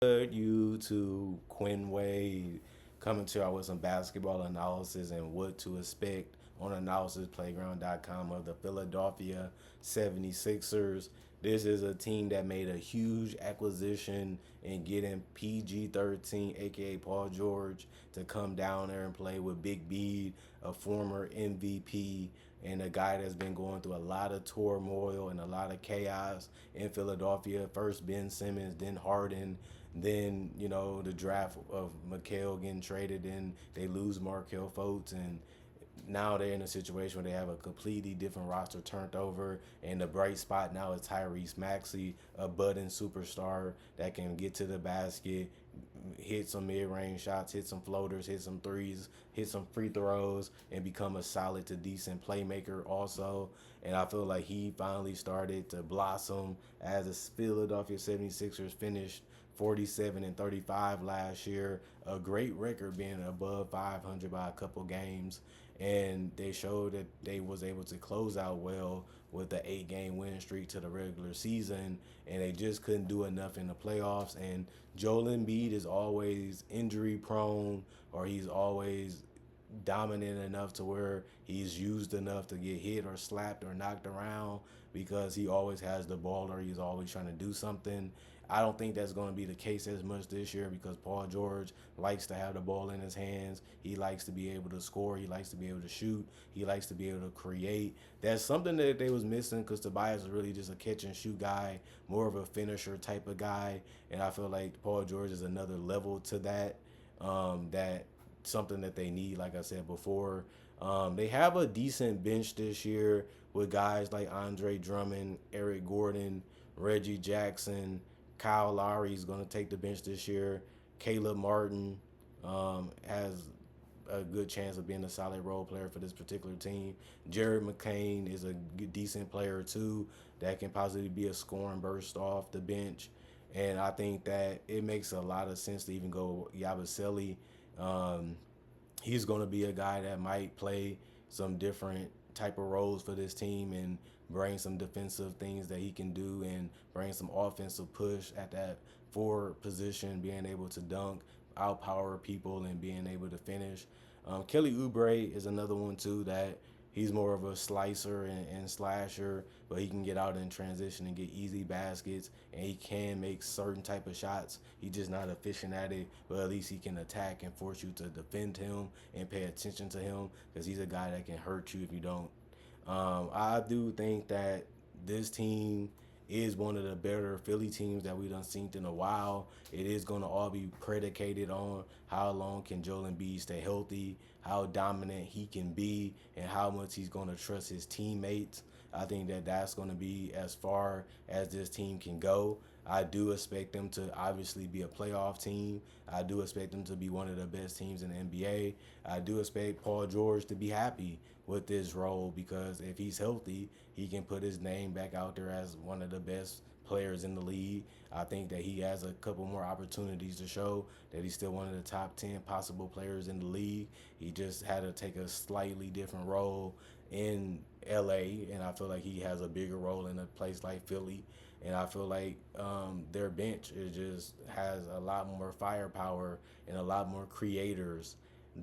You to Quinn Wade coming to you with some basketball analysis and what to expect on analysisplayground.com of the Philadelphia 76ers. This is a team that made a huge acquisition in getting PG-13, aka Paul George, to come down there and play with Big B, a former MVP and a guy that's been going through a lot of turmoil and a lot of chaos in Philadelphia. First Ben Simmons, then Harden, then the draft of Mikal getting traded, and they lose Markel Fultz, and now they're in a situation where they have a completely different roster turned over, and the bright spot now is Tyrese Maxey, a budding superstar that can get to the basket, hit some mid-range shots, hit some floaters, hit some threes, hit some free throws, and become a solid to decent playmaker also. And I feel like he finally started to blossom as the Philadelphia 76ers finished 47 and 35 last year, a great record being above 500 by a couple games, and they showed that they was able to close out well with the 8-game win streak to the regular season, and they just couldn't do enough in the playoffs. And Joel Embiid is always injury prone, or he's always dominant enough to where he's used enough to get hit or slapped or knocked around because he always has the ball or he's always trying to do something. I don't think that's going to be the case as much this year because Paul George likes to have the ball in his hands. He likes to be able to score. He likes to be able to shoot. He likes to be able to create. That's something that they was missing because Tobias is really just a catch and shoot guy, more of a finisher type of guy. And I feel like Paul George is another level to that. That something that they need, like I said before. They have a decent bench this year with guys like Andre Drummond, Eric Gordon, Reggie Jackson. Kyle Lowry is going to take the bench this year. Caleb Martin has a good chance of being a solid role player for this particular team. Jared McCain is a decent player too that can possibly be a scoring burst off the bench. And I think that it makes a lot of sense to even go Yabusele. Um, he's going to be a guy that might play some different type of roles for this team and bring some defensive things that he can do and bring some offensive push at that forward position, being able to dunk, outpower people, and being able to finish. Kelly Oubre is another one too that he's more of a slicer and slasher, but he can get out in transition and get easy baskets, and he can make certain type of shots. He's just not efficient at it, but at least he can attack and force you to defend him and pay attention to him because he's a guy that can hurt you if you don't. I do think that this team is one of the better Philly teams that we done seen in a while. It is going to all be predicated on how long can Joel Embiid stay healthy, how dominant he can be, and how much he's going to trust his teammates. I think that that's going to be as far as this team can go. I do expect them to obviously be a playoff team. I do expect them to be one of the best teams in the NBA. I do expect Paul George to be happy with this role because if he's healthy, he can put his name back out there as one of the best players in the league. I think that he has a couple more opportunities to show that he's still one of the top 10 possible players in the league. He just had to take a slightly different role in LA, and I feel like he has a bigger role in a place like Philly. And I feel like their bench is just has a lot more firepower and a lot more creators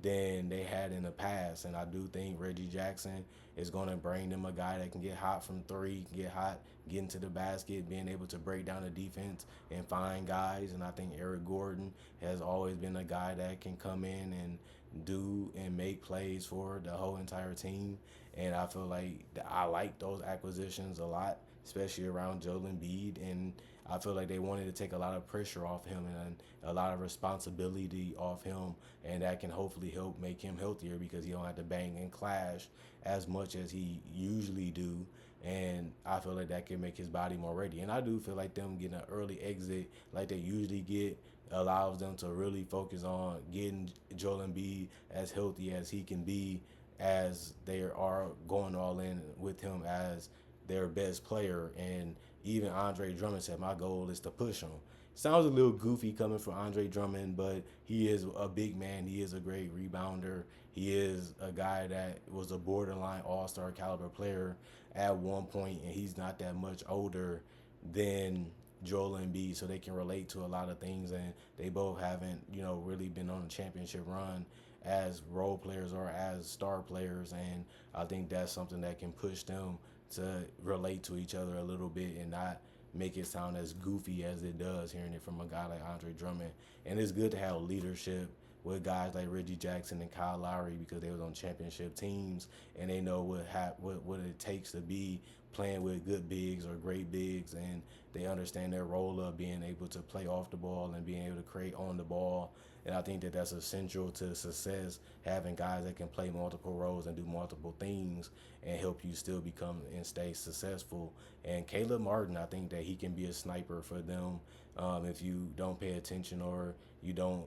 than they had in the past. And I do think Reggie Jackson is going to bring them a guy that can get hot from three, can get hot, get into the basket, being able to break down the defense and find guys. And I think Eric Gordon has always been a guy that can come in and do and make plays for the whole entire team. And I feel like I like those acquisitions a lot, especially around Joel Embiid. And I feel like they wanted to take a lot of pressure off him and a lot of responsibility off him, and that can hopefully help make him healthier because he don't have to bang and clash as much as he usually do. And I feel like that can make his body more ready. And I do feel like them getting an early exit like they usually get allows them to really focus on getting Joel Embiid as healthy as he can be as they are going all in with him as their best player. And even Andre Drummond said, my goal is to push him. Sounds a little goofy coming from Andre Drummond, but he is a big man. He is a great rebounder. He is a guy that was a borderline all-star caliber player at one point, and he's not that much older than Joel Embiid, so they can relate to a lot of things, and they both haven't, really been on a championship run as role players or as star players, and I think that's something that can push them to relate to each other a little bit and not make it sound as goofy as it does hearing it from a guy like Andre Drummond. And it's good to have leadership with guys like Reggie Jackson and Kyle Lowry because they was on championship teams and they know what it takes to be playing with good bigs or great bigs, and they understand their role of being able to play off the ball and being able to create on the ball. And I think that that's essential to success, having guys that can play multiple roles and do multiple things and help you still become and stay successful. And Caleb Martin, I think that he can be a sniper for them if you don't pay attention or you don't,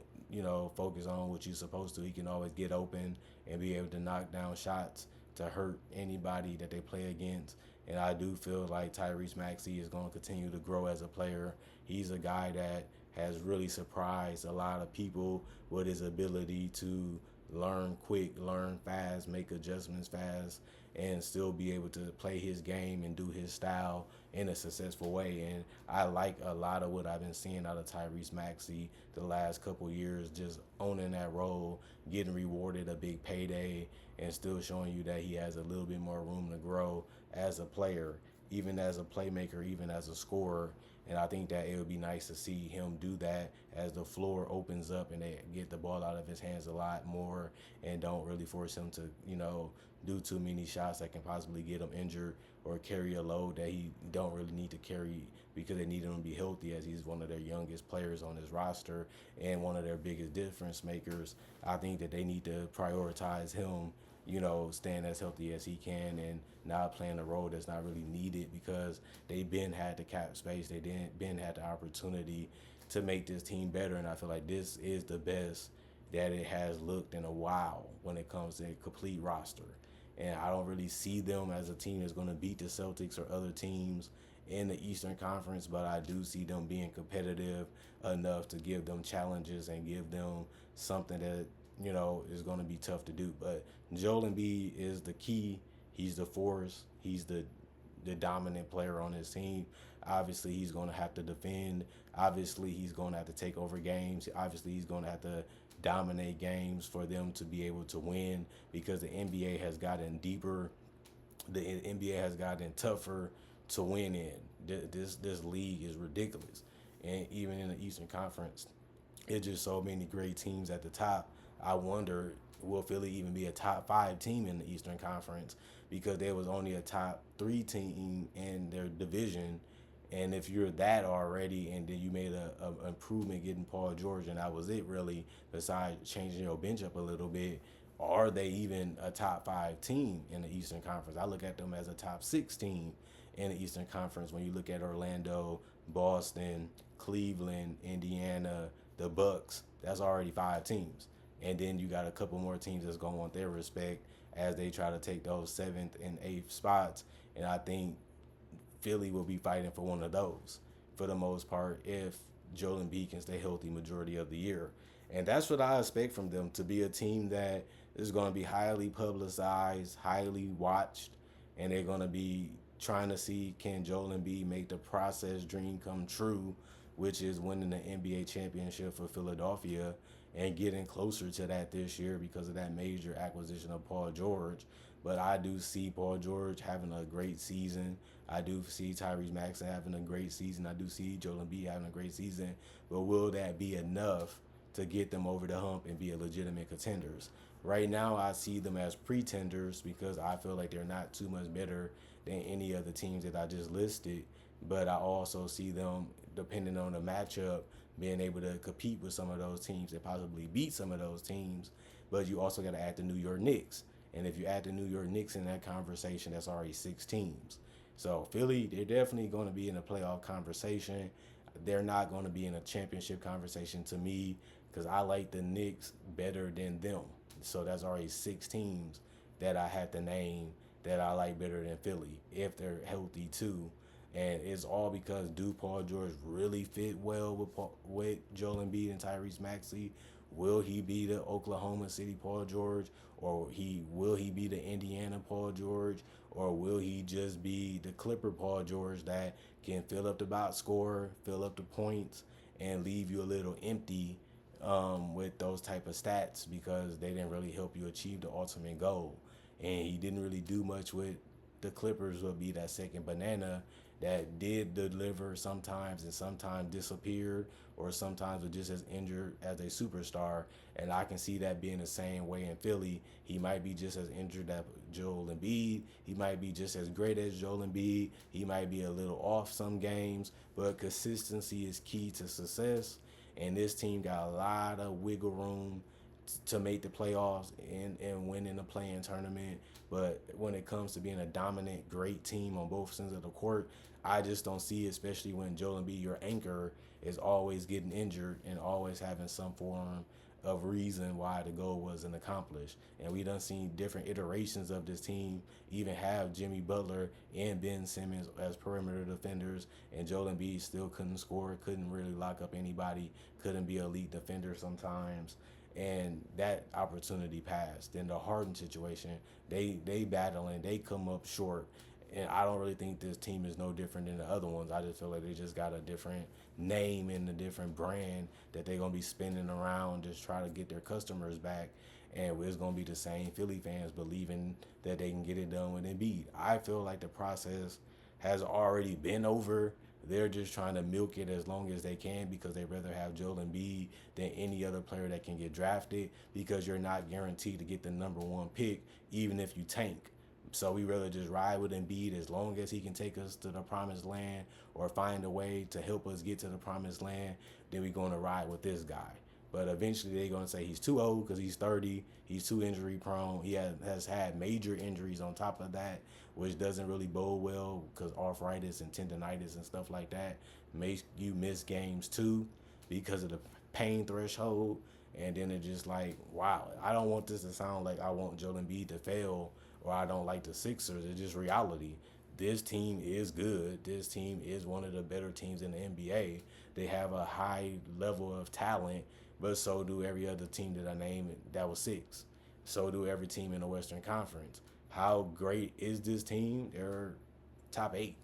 focus on what you're supposed to. He can always get open and be able to knock down shots to hurt anybody that they play against. And I do feel like Tyrese Maxey is going to continue to grow as a player. He's a guy that has really surprised a lot of people with his ability to learn quick, learn fast, make adjustments fast, and still be able to play his game and do his style in a successful way. And I like a lot of what I've been seeing out of Tyrese Maxey the last couple years, just owning that role, getting rewarded a big payday, and still showing you that he has a little bit more room to grow as a player, even as a playmaker, even as a scorer. And I think that it would be nice to see him do that as the floor opens up and they get the ball out of his hands a lot more and don't really force him to, do too many shots that can possibly get him injured or carry a load that he don't really need to carry because they need him to be healthy, as he's one of their youngest players on this roster and one of their biggest difference makers. I think that they need to prioritize him, staying as healthy as he can and not playing a role that's not really needed because they've been had the cap space, they didn't been had the opportunity to make this team better, and I feel like this is the best that it has looked in a while when it comes to a complete roster. And I don't really see them as a team that's going to beat the Celtics or other teams in the Eastern Conference, but I do see them being competitive enough to give them challenges and give them something that, is going to be tough to do. But Joel Embiid is the key. He's the force. He's the dominant player on his team. Obviously, he's going to have to defend. Obviously, he's going to have to take over games. Obviously, he's going to have to dominate games for them to be able to win because the NBA has gotten deeper. The NBA has gotten tougher to win in. This league is ridiculous. And even in the Eastern Conference, it's just so many great teams at the top. I wonder, will Philly even be a top 5 team in the Eastern Conference because there was only a top 3 team in their division. And if you're that already and then you made a improvement getting Paul George and that was it really, besides changing your bench up a little bit, are they even a top 5 team in the Eastern Conference? I look at them as a top 6 team in the Eastern Conference when you look at Orlando, Boston, Cleveland, Indiana, the Bucks. That's already 5 teams. And then you got a couple more teams that's going to want their respect as they try to take those 7th and 8th spots. And I think Philly will be fighting for one of those for the most part if Joel Embiid can stay healthy majority of the year. And that's what I expect from them, to be a team that is going to be highly publicized, highly watched, and they're going to be trying to see can Joel Embiid make the process dream come true, which is winning the NBA championship for Philadelphia and getting closer to that this year because of that major acquisition of Paul George. But I do see Paul George having a great season. I do see Tyrese Maxey having a great season. I do see Joel Embiid having a great season. But will that be enough to get them over the hump and be a legitimate contenders? Right now, I see them as pretenders because I feel like they're not too much better than any of the teams that I just listed. But I also see them, depending on the matchup, being able to compete with some of those teams and possibly beat some of those teams. But you also got to add the New York Knicks. And if you add the New York Knicks in that conversation, that's already 6 teams. So Philly, they're definitely going to be in a playoff conversation. They're not going to be in a championship conversation to me because I like the Knicks better than them. So that's already 6 teams that I had to name that I like better than Philly if they're healthy too. And it's all because do Paul George really fit well with Joel Embiid and Tyrese Maxey? Will he be the Oklahoma City Paul George, or will he be the Indiana Paul George, or will he just be the Clipper Paul George that can fill up the box score, fill up the points, and leave you a little empty with those type of stats because they didn't really help you achieve the ultimate goal. And he didn't really do much with the Clippers. Will be that second banana that did deliver sometimes and sometimes disappeared or sometimes was just as injured as a superstar. And I can see that being the same way in Philly. He might be just as injured as Joel Embiid. He might be just as great as Joel Embiid. He might be a little off some games, but consistency is key to success. And this team got a lot of wiggle room to make the playoffs and win in the play-in tournament. But when it comes to being a dominant, great team on both ends of the court, I just don't see it, especially when Joel Embiid, your anchor, is always getting injured and always having some form of reason why the goal wasn't accomplished. And we done seen different iterations of this team even have Jimmy Butler and Ben Simmons as perimeter defenders, and Joel Embiid still couldn't score, couldn't really lock up anybody, couldn't be an elite defender sometimes. And that opportunity passed. Then the Harden situation, they battling, they come up short. And I don't really think this team is no different than the other ones. I just feel like they just got a different name and a different brand that they're gonna be spinning around, just try to get their customers back. And it's gonna be the same Philly fans believing that they can get it done with Embiid. I feel like the process has already been over. They're just trying to milk it as long as they can because they rather have Joel Embiid than any other player that can get drafted because you're not guaranteed to get the number one pick even if you tank. So we rather just ride with Embiid as long as he can take us to the promised land or find a way to help us get to the promised land. Then we're going to ride with this guy. But eventually they're going to say he's too old because he's 30. He's too injury prone. He has had major injuries on top of that, which doesn't really bode well because arthritis and tendonitis and stuff like that makes you miss games too because of the pain threshold. And then it's just like, wow, I don't want this to sound like I want Joel Embiid to fail or I don't like the Sixers. It's just reality. This team is good. This team is one of the better teams in the NBA. They have a high level of talent, but so do every other team that I named that was six. So do every team in the Western Conference. How great is this team? They're top eight,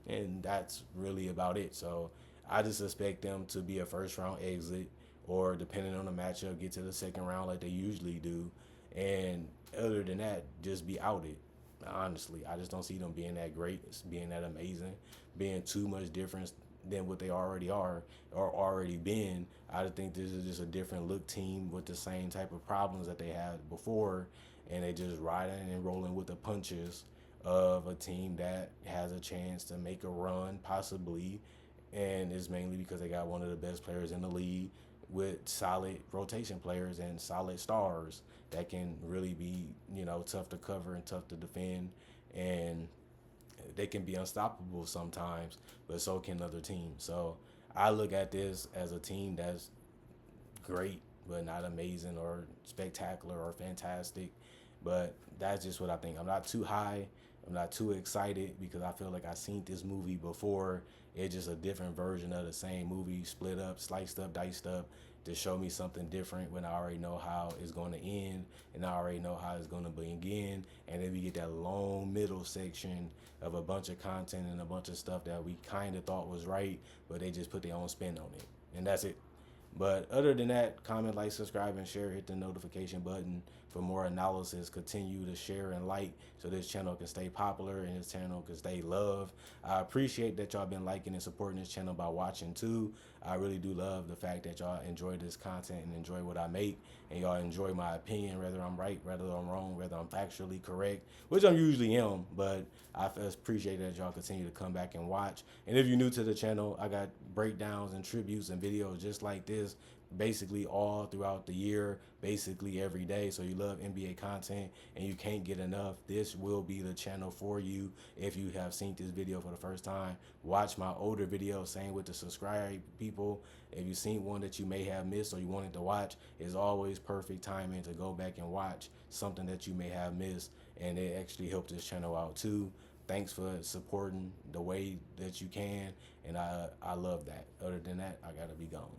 and that's really about it. So I just expect them to be a first round exit, or depending on the matchup, get to the second round like they usually do. And other than that, just be outed. Honestly, I just don't see them being that great, being that amazing, being too much different than what they already are or already been. I just think this is just a different look team with the same type of problems that they had before, and they just riding and rolling with the punches of a team that has a chance to make a run possibly, and it's mainly because they got one of the best players in the league with solid rotation players and solid stars that can really be, tough to cover and tough to defend, and they can be unstoppable sometimes, but so can other teams. So I look at this as a team that's great, but not amazing or spectacular or fantastic. But that's just what I think. I'm not too high. I'm not too excited because I feel like I've seen this movie before. It's just a different version of the same movie, split up, sliced up, diced up, to show me something different when I already know how it's going to end and I already know how it's going to begin. And then we get that long middle section of a bunch of content and a bunch of stuff that we kind of thought was right, but they just put their own spin on it. And that's it. But other than that, comment, like, subscribe, and share. Hit the notification button for more analysis. Continue to share and like so this channel can stay popular and this channel can stay loved. I appreciate that y'all been liking and supporting this channel by watching too. I really do love the fact that y'all enjoy this content and enjoy what I make, and y'all enjoy my opinion, whether I'm right, whether I'm wrong, whether I'm factually correct, which I usually am. But I appreciate that y'all continue to come back and watch. And if you're new to the channel, I got breakdowns and tributes and videos just like this basically all throughout the year, basically every day. So you love NBA content and you can't get enough, this will be the channel for you. If you have seen this video for the first time, watch my older video. Same with the subscribe people. If you've seen one that you may have missed or you wanted to watch, it's always perfect timing to go back and watch something that you may have missed, and it actually helped this channel out too. Thanks for supporting the way that you can, and I love that. Other than that, I gotta be gone.